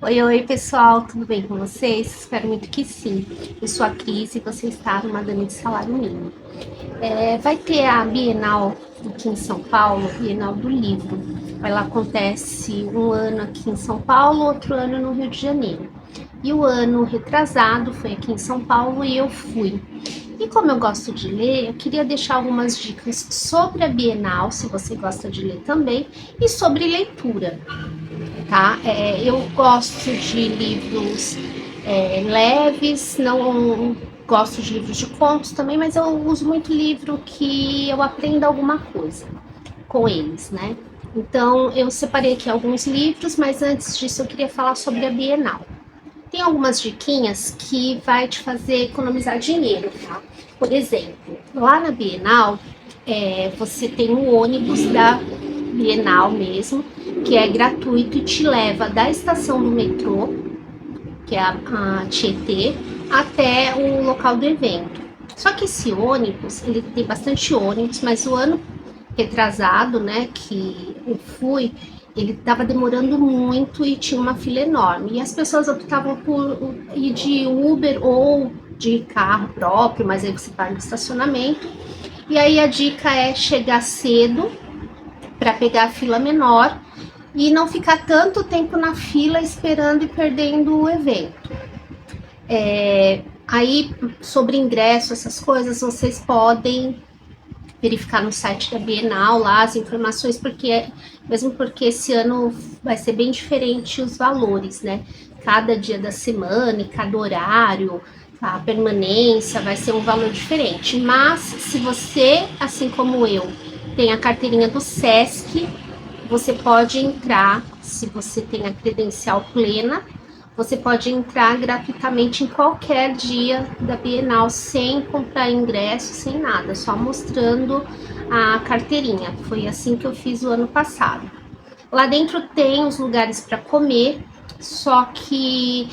Oi, oi, pessoal, tudo bem com vocês? Espero muito que sim. Eu sou a Cris e você está no Madame de Salário Mínimo. Vai ter a Bienal aqui em São Paulo, Bienal do Livro. Ela acontece um ano aqui em São Paulo, outro ano no Rio de Janeiro. E o ano retrasado foi aqui em São Paulo e eu fui. E como eu gosto de ler, eu queria deixar algumas dicas sobre a Bienal, se você gosta de ler também, e sobre leitura, tá? Eu gosto de livros leves, não gosto de livros de contos também, mas eu uso muito livro que eu aprenda alguma coisa com eles, né? Então eu separei aqui alguns livros, mas antes disso eu queria falar sobre a Bienal. Tem algumas diquinhas que vai te fazer economizar dinheiro, tá? Por exemplo, lá na Bienal, você tem um ônibus da Bienal mesmo, que é gratuito e te leva da estação do metrô, que é a Tietê, até o local do evento. Só que esse ônibus, ele tem bastante ônibus, mas o ano retrasado, né, que eu fui, ele estava demorando muito e tinha uma fila enorme. E as pessoas optavam por ir de Uber ou de carro próprio, mas aí você paga o estacionamento. E aí a dica é chegar cedo para pegar a fila menor e não ficar tanto tempo na fila esperando e perdendo o evento. Aí, sobre ingresso, essas coisas, vocês podem verificar no site da Bienal lá as informações, mesmo porque esse ano vai ser bem diferente os valores, né? Cada dia da semana e cada horário, a permanência vai ser um valor diferente. Mas se você, assim como eu, tem a carteirinha do SESC, você pode entrar, se você tem a credencial plena, você pode entrar gratuitamente em qualquer dia da Bienal, sem comprar ingresso, sem nada, só mostrando a carteirinha. Foi assim que eu fiz o ano passado. Lá dentro tem os lugares para comer, só que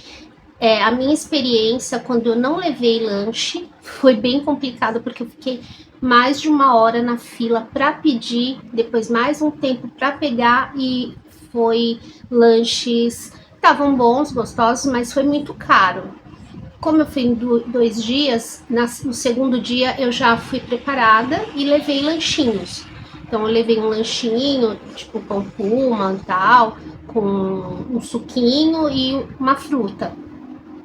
a minha experiência, quando eu não levei lanche, foi bem complicado, porque eu fiquei mais de uma hora na fila para pedir, depois mais um tempo para pegar, e foi lanches, estavam bons, gostosos, mas foi muito caro. Como eu fui em 2 dias, no segundo dia eu já fui preparada e levei lanchinhos. Então eu levei um lanchinho, tipo pão puma e tal, com um suquinho e uma fruta.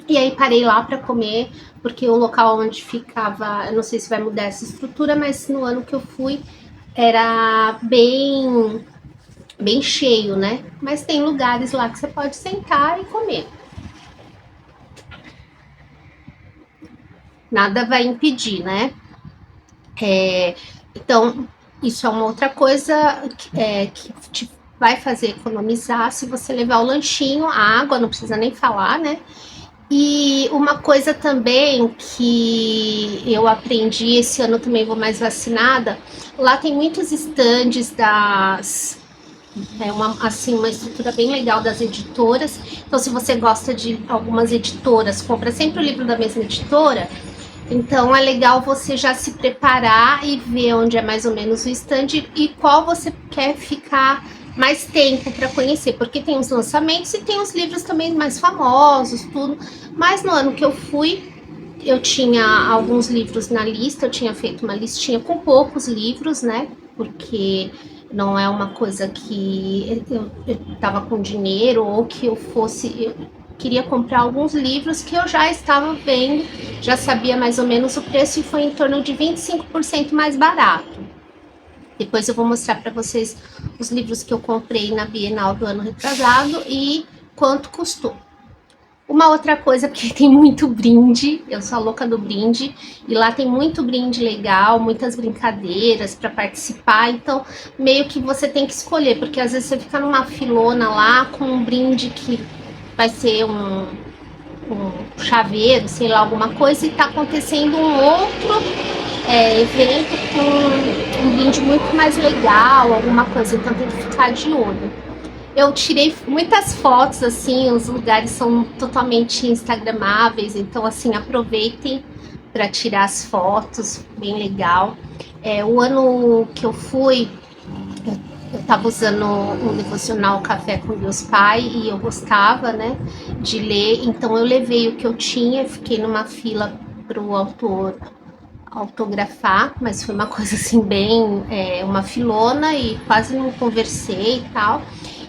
E aí parei lá para comer, porque o local onde ficava, eu não sei se vai mudar essa estrutura, mas no ano que eu fui era bem cheio, né? Mas tem lugares lá que você pode sentar e comer. Nada vai impedir, né? Então, isso é uma outra coisa que te vai fazer economizar se você levar o lanchinho, a água, não precisa nem falar, né? E uma coisa também que eu aprendi, esse ano também vou mais vacinada, lá tem muitos estandes uma estrutura bem legal das editoras. Então, se você gosta de algumas editoras, compra sempre o livro da mesma editora. Então, é legal você já se preparar e ver onde é mais ou menos o stand e qual você quer ficar mais tempo para conhecer, porque tem os lançamentos e tem os livros também mais famosos, tudo. Mas no ano que eu fui, eu tinha alguns livros na lista, eu tinha feito uma listinha com poucos livros, né? Porque não é uma coisa que eu estava com dinheiro ou que eu fosse. Eu queria comprar alguns livros que eu já estava vendo, já sabia mais ou menos o preço e foi em torno de 25% mais barato. Depois eu vou mostrar para vocês os livros que eu comprei na Bienal do ano retrasado e quanto custou. Uma outra coisa, porque tem muito brinde, eu sou a louca do brinde, e lá tem muito brinde legal, muitas brincadeiras para participar, então meio que você tem que escolher, porque às vezes você fica numa filona lá com um brinde que vai ser um chaveiro, sei lá, alguma coisa, e tá acontecendo um outro evento com um brinde muito mais legal, alguma coisa, então tem que ficar de olho. Eu tirei muitas fotos, assim, os lugares são totalmente instagramáveis, então, assim, aproveitem para tirar as fotos, bem legal. O ano que eu fui, eu estava usando um devocional Café com Deus Pai e eu gostava, né, de ler, então eu levei o que eu tinha, fiquei numa fila para o autor autografar, mas foi uma coisa assim bem, uma filona e quase não conversei e tal.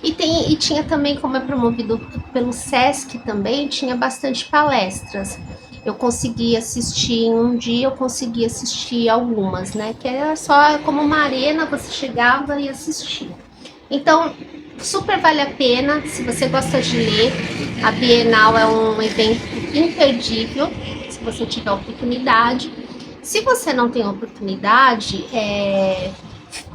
E tinha também, como é promovido pelo SESC também, tinha bastante palestras. Eu consegui assistir em um dia, eu consegui assistir algumas, né? Que era só como uma arena, você chegava e assistia. Então, super vale a pena, se você gosta de ler, a Bienal é um evento imperdível, se você tiver oportunidade. Se você não tem oportunidade,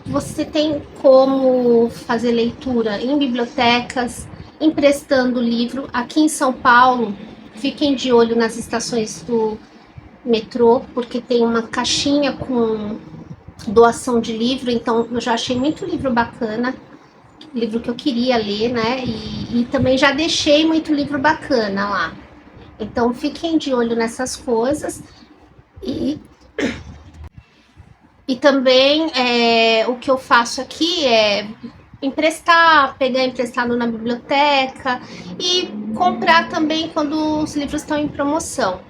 você tem como fazer leitura em bibliotecas, emprestando livro. Aqui em São Paulo, fiquem de olho nas estações do metrô, porque tem uma caixinha com doação de livro, então eu já achei muito livro bacana, livro que eu queria ler, né? E também já deixei muito livro bacana lá. Então fiquem de olho nessas coisas. E E também o que eu faço aqui é emprestar, pegar emprestado na biblioteca e comprar também quando os livros estão em promoção.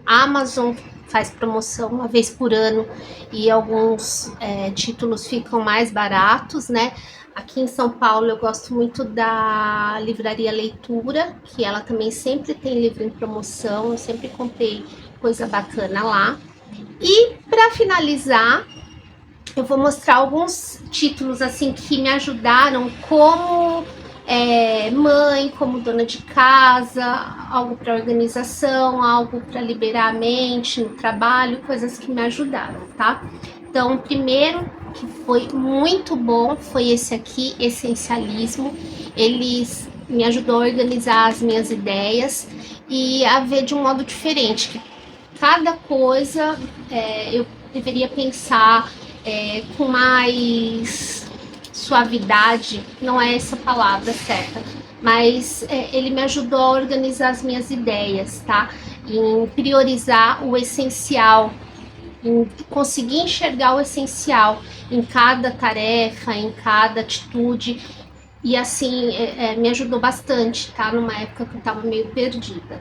A Amazon faz promoção uma vez por ano e alguns títulos ficam mais baratos, né? Aqui em São Paulo eu gosto muito da Livraria Leitura, que ela também sempre tem livro em promoção, eu sempre comprei coisa bacana lá. E para finalizar, eu vou mostrar alguns títulos assim que me ajudaram como mãe, como dona de casa, algo para organização, algo para liberar a mente no trabalho, coisas que me ajudaram, tá? Então, o primeiro que foi muito bom foi esse aqui, Essencialismo. Eles me ajudou a organizar as minhas ideias e a ver de um modo diferente, que cada coisa eu deveria pensar com mais suavidade, não é essa palavra certa, mas ele me ajudou a organizar as minhas ideias, tá? Em priorizar o essencial, em conseguir enxergar o essencial em cada tarefa, em cada atitude, e assim me ajudou bastante, tá? Numa época que eu tava meio perdida.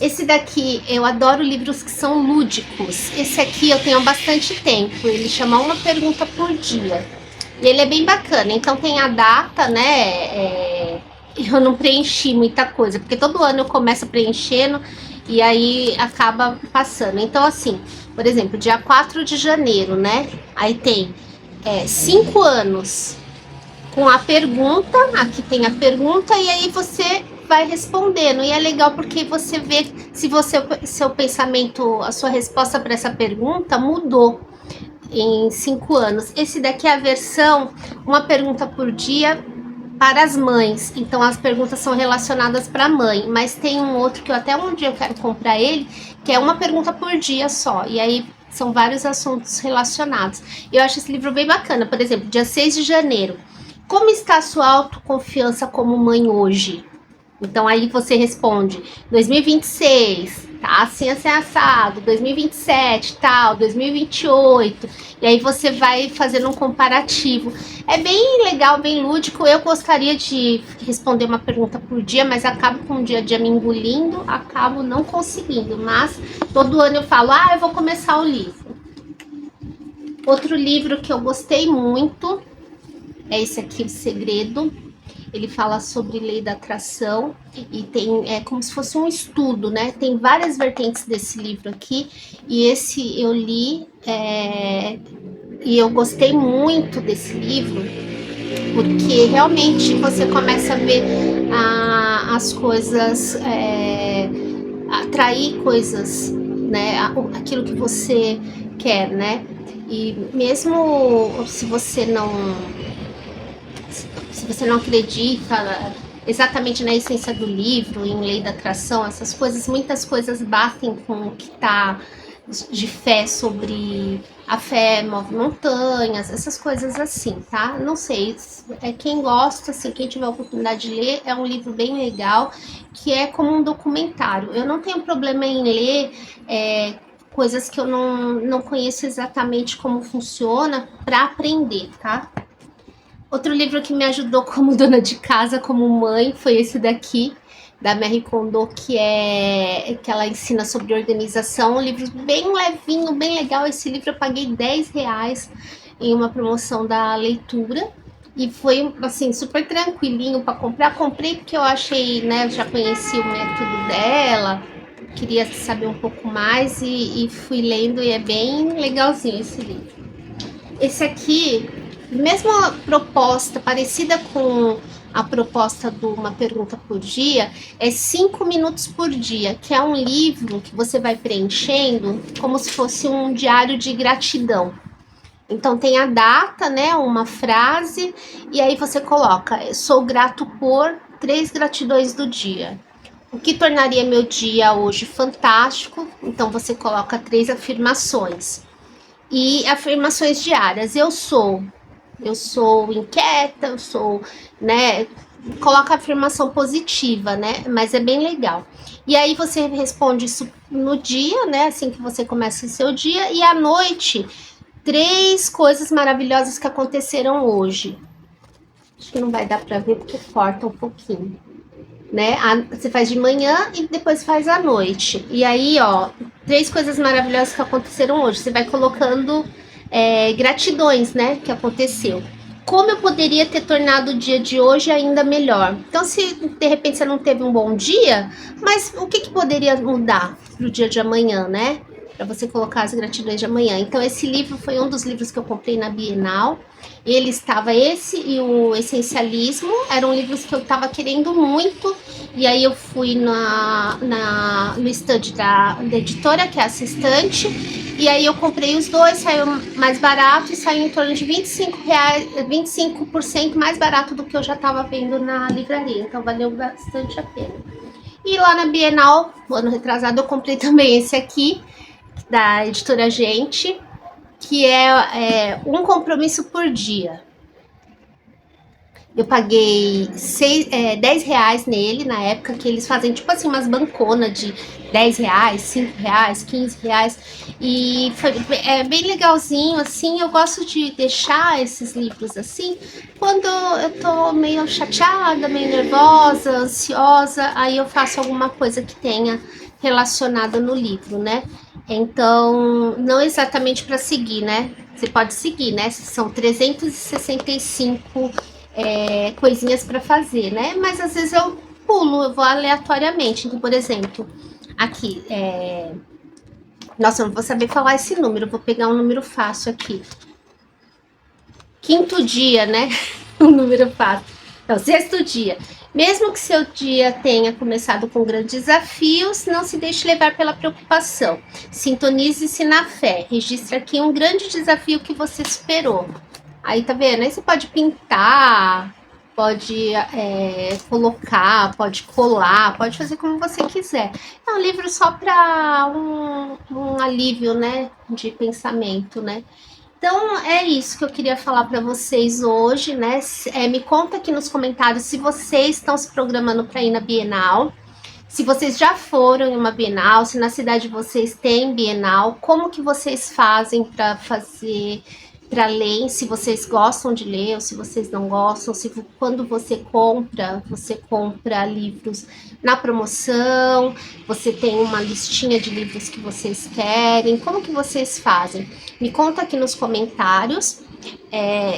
Esse daqui, eu adoro livros que são lúdicos. Esse aqui eu tenho há bastante tempo. Ele chama Uma Pergunta por Dia. E ele é bem bacana. Então tem a data, né? Eu não preenchi muita coisa, porque todo ano eu começo preenchendo e aí acaba passando. Então, assim, por exemplo, dia 4 de janeiro, né? Aí tem 5 anos com a pergunta, aqui tem a pergunta, e aí você vai respondendo. E é legal porque você vê se seu pensamento, a sua resposta para essa pergunta mudou em 5 anos. Esse daqui é a versão, uma pergunta por dia para as mães. Então as perguntas são relacionadas para a mãe, mas tem um outro que eu até um dia eu quero comprar ele, que é uma pergunta por dia só. E aí são vários assuntos relacionados. Eu acho esse livro bem bacana. Por exemplo, dia 6 de janeiro. Como está a sua autoconfiança como mãe hoje? Então aí você responde 2026, tá assim, assim assado, 2027, tal, 2028. E aí você vai fazendo um comparativo. É bem legal, bem lúdico. Eu gostaria de responder uma pergunta por dia, mas acabo com o dia a dia me engolindo, acabo não conseguindo. Mas todo ano eu falo, eu vou começar o livro. Outro livro que eu gostei muito é esse aqui, O Segredo. Ele fala sobre lei da atração e tem como se fosse um estudo, né? Tem várias vertentes desse livro aqui e esse eu li e eu gostei muito desse livro porque realmente você começa a ver as coisas, atrair coisas, né? Aquilo que você quer, né? E mesmo se você não acredita exatamente na essência do livro, em lei da atração, essas coisas, muitas coisas batem com o que está de fé sobre a fé move montanhas, essas coisas assim, tá? Não sei, quem gosta, assim, quem tiver a oportunidade de ler, é um livro bem legal, que é como um documentário. Eu não tenho problema em ler coisas que eu não conheço exatamente como funciona para aprender, tá? Outro livro que me ajudou como dona de casa, como mãe, foi esse daqui, da Marie Kondo, que ela ensina sobre organização. Um livro bem levinho, bem legal. Esse livro eu paguei R$ 10 em uma promoção da leitura. E foi, assim, super tranquilinho para comprar. Comprei porque eu achei, né, eu já conheci o método dela, queria saber um pouco mais e fui lendo e é bem legalzinho esse livro. Esse aqui, mesma proposta, parecida com a proposta do Uma Pergunta por Dia, é 5 minutos por dia, que é um livro que você vai preenchendo como se fosse um diário de gratidão. Então tem a data, né, uma frase, e aí você coloca: sou grato por 3 gratidões do dia. O que tornaria meu dia hoje fantástico? Então você coloca 3 afirmações. E afirmações diárias. Eu sou inquieta, eu sou, né? Coloca afirmação positiva, né? Mas é bem legal. E aí você responde isso no dia, né? Assim que você começa o seu dia, e à noite, 3 coisas maravilhosas que aconteceram hoje. Acho que não vai dar para ver porque corta um pouquinho, né? Você faz de manhã e depois faz à noite. E aí, ó, 3 coisas maravilhosas que aconteceram hoje. Você vai colocando gratidões, né? Que aconteceu. Como eu poderia ter tornado o dia de hoje ainda melhor? Então, se de repente você não teve um bom dia, mas o que poderia mudar pro dia de amanhã, né? Para você colocar as gratidões de amanhã. Então, esse livro foi um dos livros que eu comprei na Bienal. Ele estava, esse e o Essencialismo, eram livros que eu estava querendo muito. E aí eu fui no stand da editora, que é assistente, e aí eu comprei os dois, saiu mais barato e saiu em torno de R$ 25, 25% mais barato do que eu já estava vendo na livraria. Então valeu bastante a pena. E lá na Bienal, ano retrasado, eu comprei também esse aqui, da editora Gente, que é um compromisso por dia. Eu paguei R$ 10 nele, na época que eles fazem tipo assim umas banconas de R$ 10, R$ 5, R$ 15. E foi bem legalzinho, assim. Eu gosto de deixar esses livros assim quando eu tô meio chateada, meio nervosa, ansiosa. Aí eu faço alguma coisa que tenha relacionada no livro, né? Então, não exatamente para seguir, né? Você pode seguir, né? São 365 coisinhas para fazer, né? Mas às vezes eu pulo, eu vou aleatoriamente. Então, por exemplo, aqui, nossa, eu não vou saber falar esse número, vou pegar um número fácil aqui. Quinto dia, né? Um número fácil. Então, sexto dia. Mesmo que seu dia tenha começado com grandes desafios, não se deixe levar pela preocupação. Sintonize-se na fé. Registre aqui um grande desafio que você superou. Aí, tá vendo? Aí você pode pintar, pode colocar, pode colar, pode fazer como você quiser. É um livro só para um alívio, né? De pensamento, né? Então é isso que eu queria falar para vocês hoje, né? Me conta aqui nos comentários se vocês estão se programando para ir na Bienal, se vocês já foram em uma Bienal, se na cidade de vocês tem Bienal, como que vocês fazem para ler, se vocês gostam de ler ou se vocês não gostam, se quando você compra livros na promoção, você tem uma listinha de livros que vocês querem, como que vocês fazem? Me conta aqui nos comentários.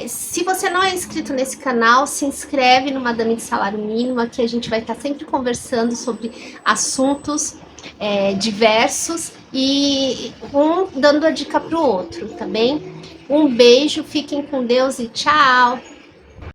Se você não é inscrito nesse canal, se inscreve no Madame de Salário Mínimo, que a gente vai estar sempre conversando sobre assuntos diversos e um dando a dica para o outro, tá bem? Um beijo, fiquem com Deus e tchau!